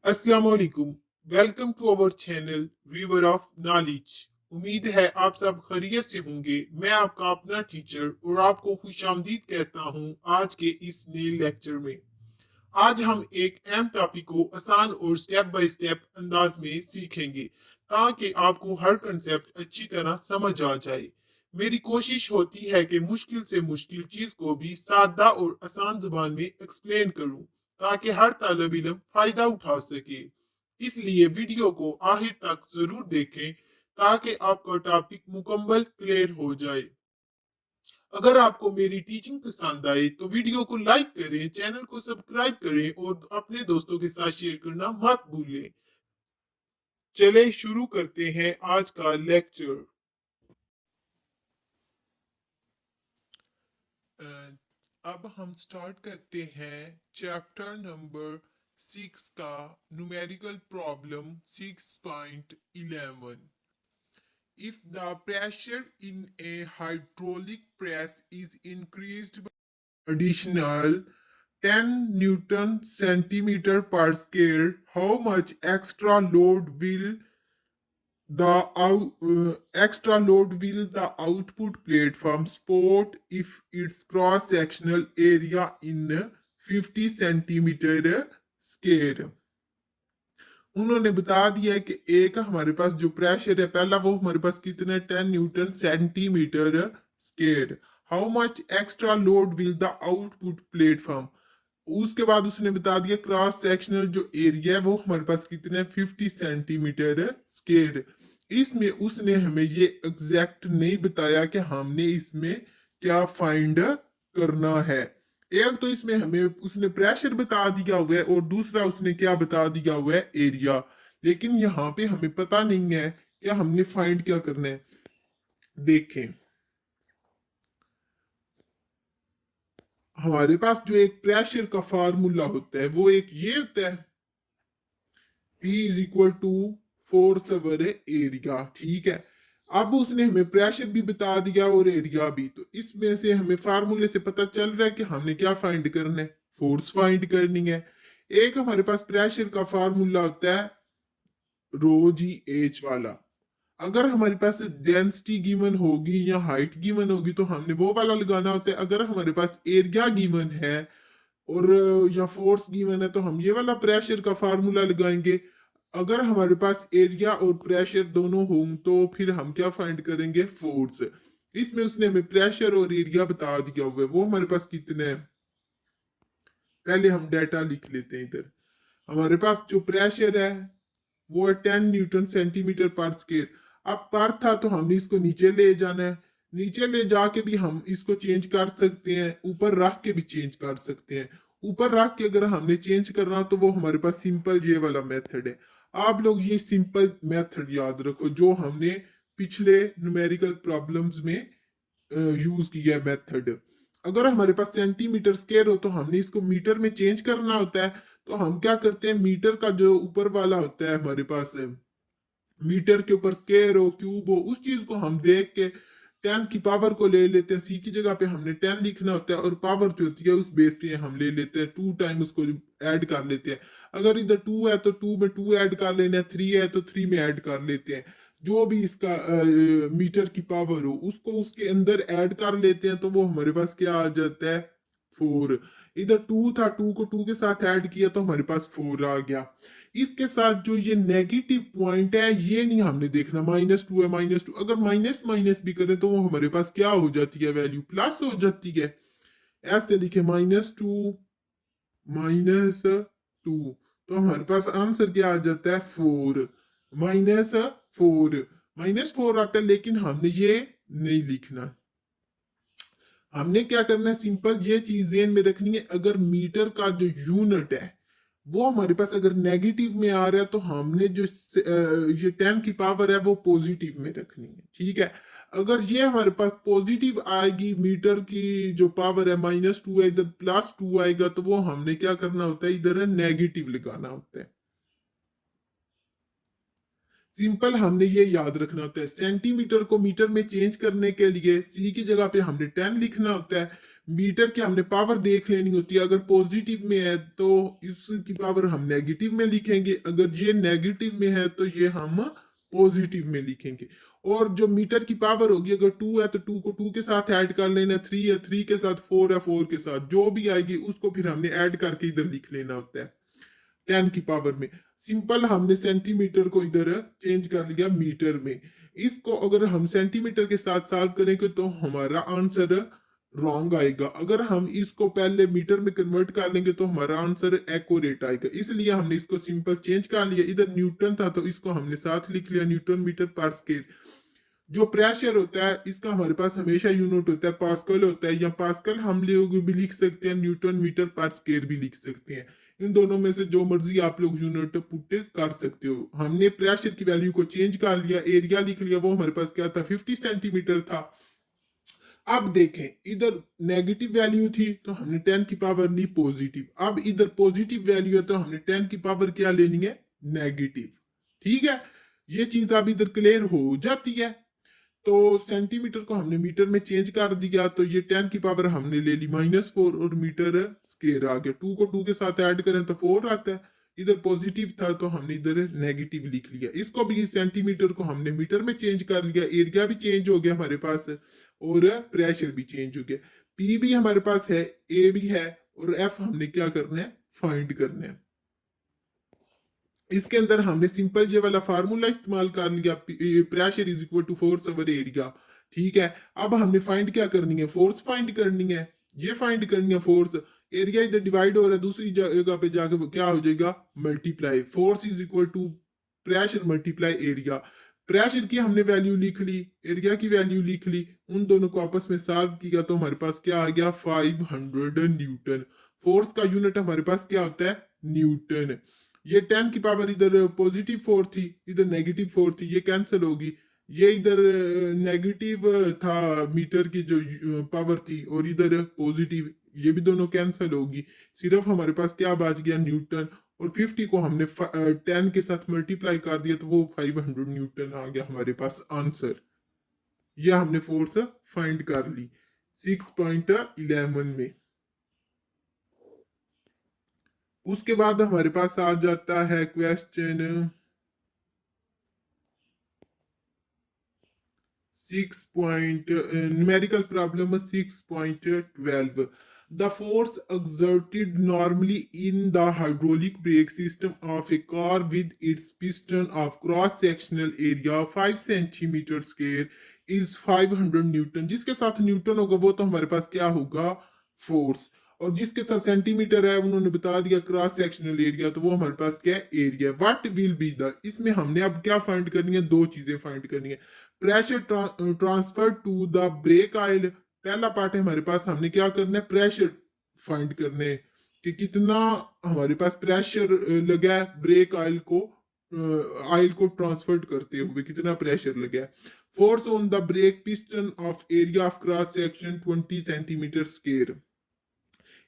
अस्सलाम वालेकुम। Welcome to our channel river of knowledge. उम्मीद है आप सब खैरियत से होंगे। मैं आपका अपना टीचर और आपको खुशामदीद कहता हूं आज के इस नए लेक्चर में। आज हम एक अहम टॉपिक को आसान और स्टेप बाय स्टेप अंदाज में सीखेंगे ताकि आपको हर कंसेप्ट अच्छी तरह समझ आ जाए। मेरी कोशिश होती है कि मुश्किल से मुश्किल चीज को भी सादा और आसान जुबान में एक्सप्लेन करूं ताकि हर तालब इल्म फायदा उठा सके। इसलिए वीडियो को आखिर तक जरूर देखें ताकि आपका टॉपिक मुकम्मल क्लियर हो जाए। अगर आपको मेरी टीचिंग पसंद आए तो वीडियो को लाइक करें, चैनल को सब्सक्राइब करें और अपने दोस्तों के साथ शेयर करना मत भूलें। चले शुरू करते हैं आज का लेक्चर। अब हम स्टार्ट करते हैं चैप्टर नंबर 6 का numerical problem 6.11। If the pressure in a hydraulic press is increased by additional 10 Newton centimeter per square, how much extra load will the output platform support if its cross sectional area in 50 centimeter square? उन्होंने बता दिया है कि एक हमारे पास जो pressure है पहला वो हमारे पास कितना है 10 Newton centimetre square. How much extra load will the output platform. उसके बाद उसने बता दिया क्रॉस सेक्शनल जो एरिया है वो हमारे पास कितना है 50 सेंटीमीटर स्केयर। इसमें उसने हमें ये एग्जैक्ट नहीं बताया कि हमने इसमें क्या फाइंड करना है। एक तो इसमें हमें उसने प्रेशर बता दिया हुआ है और दूसरा उसने क्या बता दिया हुआ है एरिया। लेकिन यहाँ पे हमें पता नहीं है कि हमने फाइंड क्या करना है। देखें हमारे पास जो एक प्रेशर का फार्मूला होता है वो एक ये होता है P is equal to force over area. ठीक है, अब उसने हमें प्रेशर भी बता दिया और एरिया भी, तो इसमें से हमें फार्मूले से पता चल रहा है कि हमने क्या फाइंड करना है, फोर्स फाइंड करनी है। एक हमारे पास प्रेशर का फार्मूला होता है रो जी एच वाला। अगर हमारे पास डेंसिटी गिवन होगी या हाइट गिवन होगी तो हमने वो वाला लगाना होता है। अगर हमारे पास एरिया गिवन है और या फोर्स गिवन है तो हम ये वाला प्रेशर का फार्मूला लगाएंगे। अगर हमारे पास एरिया और प्रेशर दोनों हों तो फिर हम क्या फाइंड करेंगे, फोर्स। इसमें उसने हमें प्रेशर और एरिया बता दिया हुआ है। वो हमारे पास कितने हैं, पहले हम डाटा लिख लेते हैं इधर। हमारे पास जो प्रेशर है वो है 10 न्यूटन सेंटीमीटर पर स्क्वायर। अब पर था तो हमने इसको नीचे ले जाना है। नीचे ले जाके भी हम इसको चेंज कर सकते हैं, ऊपर रख के भी चेंज कर सकते हैं। ऊपर रख के अगर हमने चेंज करना तो वो हमारे पास सिंपल ये वाला मेथड है। आप लोग ये सिंपल मेथड याद रखो जो हमने पिछले न्यूमेरिकल प्रॉब्लम्स में यूज किया है मेथड। अगर हमारे पास सेंटीमीटर स्क्वायर हो तो हमने इसको मीटर में चेंज करना होता है। तो हम क्या करते हैं, मीटर का जो ऊपर वाला होता है हमारे पास है, मीटर के ऊपर स्क्वायर हो क्यूब हो उस चीज को हम देख के 10 की पावर को ले लेते हैं। सी की जगह पे हमने 10 लिखना होता है और पावर जो होती है उस बेस पे हम ले लेते हैं 2 टाइम उसको ऐड कर लेते हैं। अगर इधर 2 है तो 2 में 2 ऐड कर लेना है, 3 है तो 3 में ऐड कर लेते हैं। जो भी इसका मीटर की पावर हो उसको उसके अंदर ऐड कर लेते हैं तो वो हमारे पास क्या आ जाता है, 4। इधर 2 था, 2 को 2 के साथ ऐड किया तो हमारे पास 4 आ गया। इसके साथ जो ये नेगेटिव पॉइंट है ये नहीं हमने देखना, -2 है, -2 अगर माइनस माइनस भी करें तो वो हमारे पास क्या हो जाती है, वैल्यू प्लस हो जाती है। ऐसे लिखे -2 -2 तो हमारे पास आंसर क्या आ जाता है, 4। -4 -4 आता है, लेकिन हमने ये नहीं लिखना। हमने क्या करना है, सिंपल ये चीज ध्यान में रखनी है। अगर मीटर का जो यूनिट है वो हमारे पास अगर नेगेटिव में आ रहा है तो हमने जो ये 10 की पावर है वो पॉजिटिव में रखनी है। ठीक है, अगर ये हमारे पास पॉजिटिव आएगी, मीटर की जो पावर है -2 है, इधर +2 आएगा तो वो हमने क्या करना होता है, इधर नेगेटिव लगाना होता है। सिंपल हमने ये याद रखना होता है। सेंटीमीटर को मीटर में चेंज करने के लिए सी की जगह पे हमने 10 लिखना होता है, मीटर की हमने पावर देख लेनी होती है। अगर पॉजिटिव में है तो इसकी पावर हम नेगेटिव में लिखेंगे, अगर ये नेगेटिव में है तो ये हम पॉजिटिव में लिखेंगे। और जो मीटर की पावर होगी, अगर 2 है तो 2 को 2 के साथ ऐड कर लेना, 3 है 3 के साथ, 4 है 4 के साथ, जो भी आएगी उसको फिर हमने ऐड करके इधर लिख लेना होता है 10 की पावर में। सिंपल हमने सेंटीमीटर को इधर चेंज कर लिया मीटर में। इसको अगर हम सेंटीमीटर के साथ सॉल्व करेंगे तो हमारा आंसर रॉन्ग आएगा। अगर हम इसको पहले मीटर में कन्वर्ट कर लेंगे तो हमारा आंसर एक्यूरेट आएगा। इसलिए हमने इसको सिंपल चेंज कर लिया। इधर न्यूटन था तो इसको हमने साथ लिख लिया न्यूटन मीटर पर स्क्वायर। जो प्रेशर होता है इसका हमारे पास हमेशा यूनिट होता है पास्कल होता है, या पास्कल हम लोग भी लिख सकते हैं, न्यूटन मीटर पर स्क्वायर भी लिख सकते हैं। इन दोनों में से जो मर्जी आप लोग यूनिट पुट कर सकते हो। हमने प्रेशर की वैल्यू को चेंज कर लिया, एरिया लिख लिया, वो हमारे पास क्या था 50 सेंटीमीटर था। अब देखें इधर नेगेटिव वैल्यू थी तो हमने 10 की पावर ली पॉजिटिव, अब इधर पॉजिटिव वैल्यू है तो हमने 10 की पावर क्या लेनी है नेगेटिव। ठीक है, ये चीज अब इधर क्लियर हो जाती है। तो सेंटीमीटर को हमने मीटर में चेंज कर दिया तो ये 10 की पावर हमने ले ली -4 और मीटर स्क्वायर आ गया। 2 को 2 के साथ ऐड करें तो 4 आता है। इधर पॉजिटिव था तो हमने इधर नेगेटिव लिख लिया। इसको भी सेंटीमीटर को हमने मीटर में चेंज कर लिया, एरिया भी चेंज हो गया हमारे पास और प्रेशर भी चेंज हो गया। पी भी हमारे पास है, ए भी है, और एफ हमने क्या करना है फाइंड करना है। इसके अंदर हमने सिंपल ये वाला फार्मूला इस्तेमाल कर लिया, pressure is equal to force over area. ठीक है, अब हमने फाइंड क्या करनी है फोर्स फाइंड करनी है। ये फाइंड करनी है फोर्स। एरिया इधर डिवाइड हो रहा है, दूसरी जगह पे जाके वो क्या हो जाएगा multiply, force is equal to pressure multiply area. Pressure की हमने वैल्यू लिख ली, एरिया की वैल्यू लिख ली, उन दोनों को आपस में सॉल्व किया तो हमारे पास क्या आ गया 500 न्यूटन। फोर्स का यूनिट हमारे पास क्या होता है न्यूटन। ये 10 की पावर इधर पॉजिटिव 4 थी, इधर नेगेटिव 4 थी, ये कैंसिल होगी। ये इधर नेगेटिव था मीटर की जो पावर थी, और इधर पॉजिटिव, ये भी दोनों कैंसिल होगी। सिर्फ हमारे पास क्या बच गया न्यूटन, और 50 को हमने 10 के साथ मल्टीप्लाई कर दिया तो वो 500 न्यूटन आ गया हमारे पास आंसर। ये हमने फोर्स फाइंड कर ली 6.11 में। उसके बाद हमारे पास आ जाता है question 6. Numerical problem 6.12। The force exerted normally in the hydraulic brake system of a car with its piston of cross-sectional area 5 centimeter square is 500 Newton. जिसके साथ न्यूटन होगा वो तो हमारे पास क्या होगा फोर्स, और जिसके साथ सेंटीमीटर है उन्होंने बता दिया क्रॉस सेक्शनल एरिया, तो वो हमारे पास क्या है area. What will be the, इसमें हमने अब क्या फाइंड करनी है दो चीजें फाइंड करनी है। Pressure transfer to the brake oil, पहला पार्ट है हमारे पास, हमने क्या करना है प्रेशर फाइंड करने कि कितना हमारे पास प्रेशर लगा है ब्रेक ऑयल को ट्रांसफर करते हुए कितना प्रेशर लगा है। Force on the brake piston of area of cross section 20 centimetre square.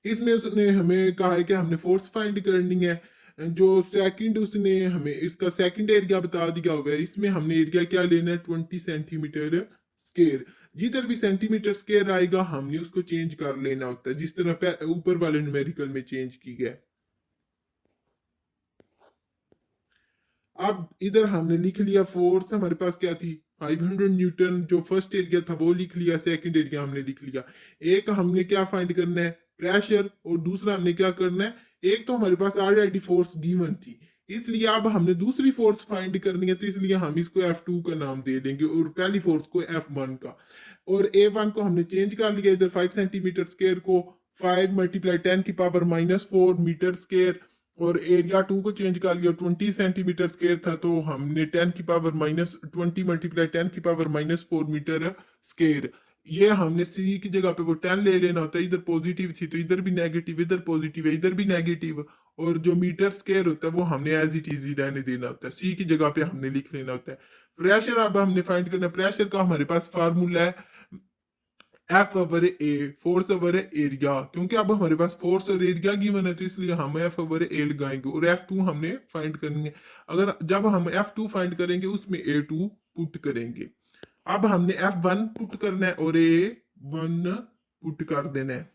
इसमें उसने हमें कहा है कि हमने फोर्स फाइंड करनी है। जो सेकंड उसने हमें इसका सेकंड एरिया बता दिया हुआ है, इसमें हमने एरिया क्या लेना है 20 सेंटीमीटर स्क्वायर। जिधर भी सेंटीमीटर स्क्वायर आएगा हमने उसको चेंज कर लेना होता है, जिस तरह ऊपर वाले न्यूमेरिकल में चेंज की गया। अब इधर हमने लिख लिया फोर्स हमारे पास क्या थी 500 न्यूटन, जो फर्स्ट एरिया था वो लिख लिया, सेकंड एरिया हमने लिख लिया। एक हमने क्या फाइंड करना है प्रेशर, और दूसरा हमने क्या करना है, एक तो हमारे पास ऑलरेडी फोर्स गिवन थी, इसलिए अब हमने दूसरी फोर्स फाइंड करनी है, तो इसलिए हम इसको F2 का नाम दे देंगे और पहली फोर्स को F1 का। और A1 को हमने चेंज कर लिया, इधर 5 सेंटीमीटर स्क्वायर को 5 मल्टीप्लाई 10 की पावर -4 मीटर स्क्वायर, और एरिया 2 को चेंज कर लिया 20 सेंटीमीटर स्क्वायर था तो हमने 10 की पावर -20 मल्टीप्लाई 10 की पावर -4 मीटर स्क्वायर। ये हमने सी की जगह पे वो 10 ले लेना होता है, इधर पॉजिटिव थी तो इधर भी नेगेटिव, इधर पॉजिटिव है इधर भी नेगेटिव, और जो मीटर स्क्वायर होता है वो हमने एज इट इज ही रहने देना होता है, सी की जगह पे हमने लिख लेना होता है। प्रेशर अब हमने फाइंड करना है, प्रेशर का हमारे पास फार्मूला है एफ ओवर ए, फोर्स ओवर एरिया। क्योंकि अब हमारे पास फोर्स और एरिया गिवन है तो इसलिए हम एफ ओवर ए लगाएंगे, और F2 हमने फाइंड करनी है। अगर जब हम F2 फाइंड करेंगे उसमें A2 पुट करेंगे। अब हमने F1 पुट करना है और A1 पुट कर देना है।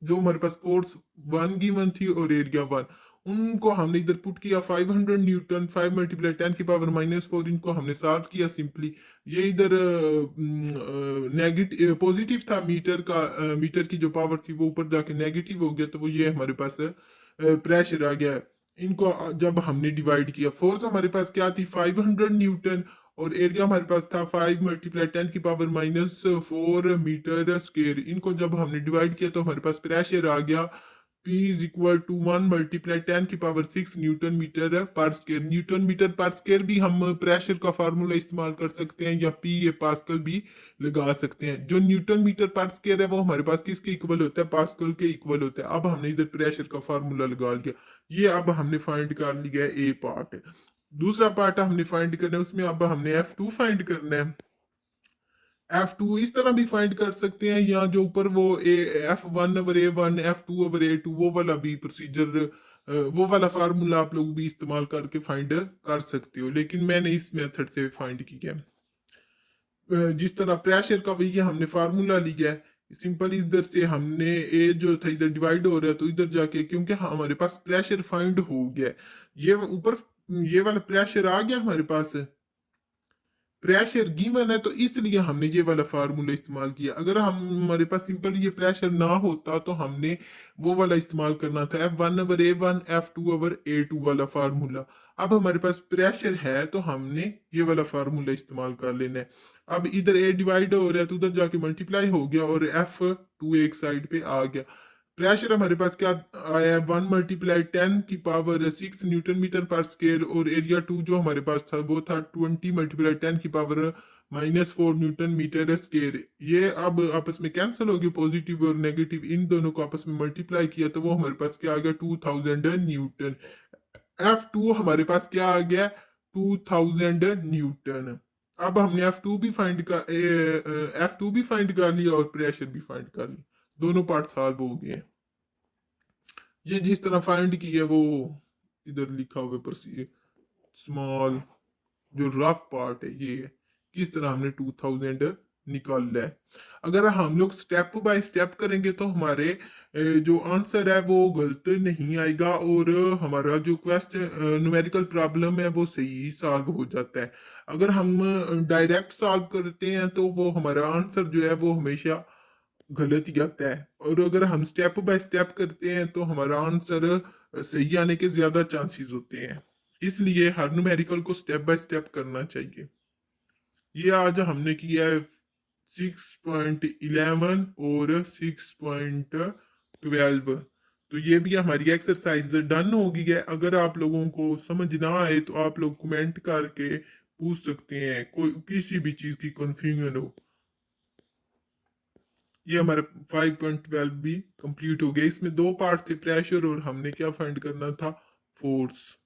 जो हमारे पास फोर्स 1 गिवन थी और एरिया 1, उनको हमने इधर पुट किया 500 न्यूटन, 5 मल्टीप्लाई 10⁻⁻⁴, इनको हमने सॉल्व किया सिंपली। ये इधर नेगेटिव पॉजिटिव था मीटर का, मीटर की जो पावर थी वो ऊपर जाके नेगेटिव हो गया, तो वो ये हमारे पास प्रेशर आ गया। इनको जब हमने डिवाइड किया, फोर्स हमारे पास क्या थी 500 न्यूटन, और एरिया हमारे पास था 5 मल्टीप्लाई 10⁻⁻⁴ मीटर स्क्वेयर। इनको जब हमने डिवाइड किया तो हमारे पास प्रेशर आ गया P is equal to 1 multiply 10⁻⁶ newton metre per square. Newton metre per square भी हम प्रेशर का फार्मूला इस्तेमाल कर सकते हैं, या P या पास्कल भी लगा सकते हैं। जो न्यूटन मीटर पर स्क्वेयर है वो हमारे पास किसके इक्वल होता है, पास्कल के इक्वल होता है। अब हमने इधर प्रेशर का फार्मूला लगा लिया। ये अब हमने फाइंड कर लिया है, ए पार्ट। दूसरा पार्ट हमने फाइंड करना है, उसमें अब हमने F2 फाइंड करना है। F2 इस तरह भी फाइंड कर सकते हैं, या जो ऊपर वो F1/A1 F2/A2 वो वाला भी प्रोसीजर, वो वाला फार्मूला आप लोग भी इस्तेमाल करके फाइंड कर सकते हो, लेकिन मैंने इस मेथड से फाइंड किया है। जिस तरह प्रेशर का भैया हमने फार्मूला लिया है सिंपल, इधर से हमने ए जो था इधर डिवाइड हो रहा है, तो इधर जाके क्योंकि हमारे पास प्रेशर फाइंड हो गया है, ये ऊपर ये वाला प्रेशर आ गया हमारे पास, प्रेशर गिवन है, तो इसलिए हमने ये वाला फार्मूला इस्तेमाल किया। अगर हम हमारे पास सिंपल ये प्रेशर ना होता तो हमने वो वाला इस्तेमाल करना था, F1/A1 F2/A2 वाला फार्मूला। अब हमारे पास प्रेशर है तो हमने ये वाला फार्मूला इस्तेमाल कर लेना है। अब इधर ए डिवाइड हो रहा है तो उधर जाके मल्टीप्लाई हो गया, और F2 एक साइड पे आ गया। प्रेशर हमारे पास क्या आया, 1 multiply 10⁻⁶ newton metre per square, और एरिया 2 जो हमारे पास था वो था 20 मल्टीप्लाई 10⁻⁻⁴ न्यूटन मीटर स्क्वेयर। ये अब आपस में कैंसिल हो गए, पॉजिटिव और नेगेटिव इन दोनों को आपस में मल्टीप्लाई किया तो वो हमारे पास क्या आ गया 2000 न्यूटन। F2 हमारे पास क्या आ गया 2000 न्यूटन। अब हमने F2 भी फाइंड कर लिया और प्रेशर भी फाइंड कर लिया, दोनों पार्ट सॉल्व हो गए। ये जिस तरह फाइंड की है वो इधर लिखा हुआ पर स्मॉल जो रफ पार्ट है ये है, किस तरह हमने 2000 निकाला है। अगर हम लोग स्टेप बाय स्टेप करेंगे तो हमारे जो आंसर है वो गलत नहीं आएगा, और हमारा जो क्वेश्चन न्यूमेरिकल प्रॉब्लम है वो सही सॉल्व हो जाता है। अगर हम डायरेक्ट सॉल्व करते हैं तो वो हमारा आंसर जो है वो हमेशा गलत ही आता है, और अगर हम स्टेप बाय स्टेप करते हैं तो हमारा आंसर सही आने के ज्यादा चांसेस होते हैं। इसलिए हर न्यूमेरिकल को स्टेप बाय स्टेप करना चाहिए। ये आज हमने किया है 6.11 और 6.12, तो ये भी हमारी एक्सरसाइज डन हो गई है। अगर आप लोगों को समझ ना आए तो आप लोग कमेंट करके पूछ सकते हैं, कोई किसी भी चीज की कंफ्यूजन हो। ये हमारा 5.12 भी कंप्लीट हो गया। इसमें दो पार्ट थे, प्रेशर और हमने क्या फाइंड करना था, फोर्स।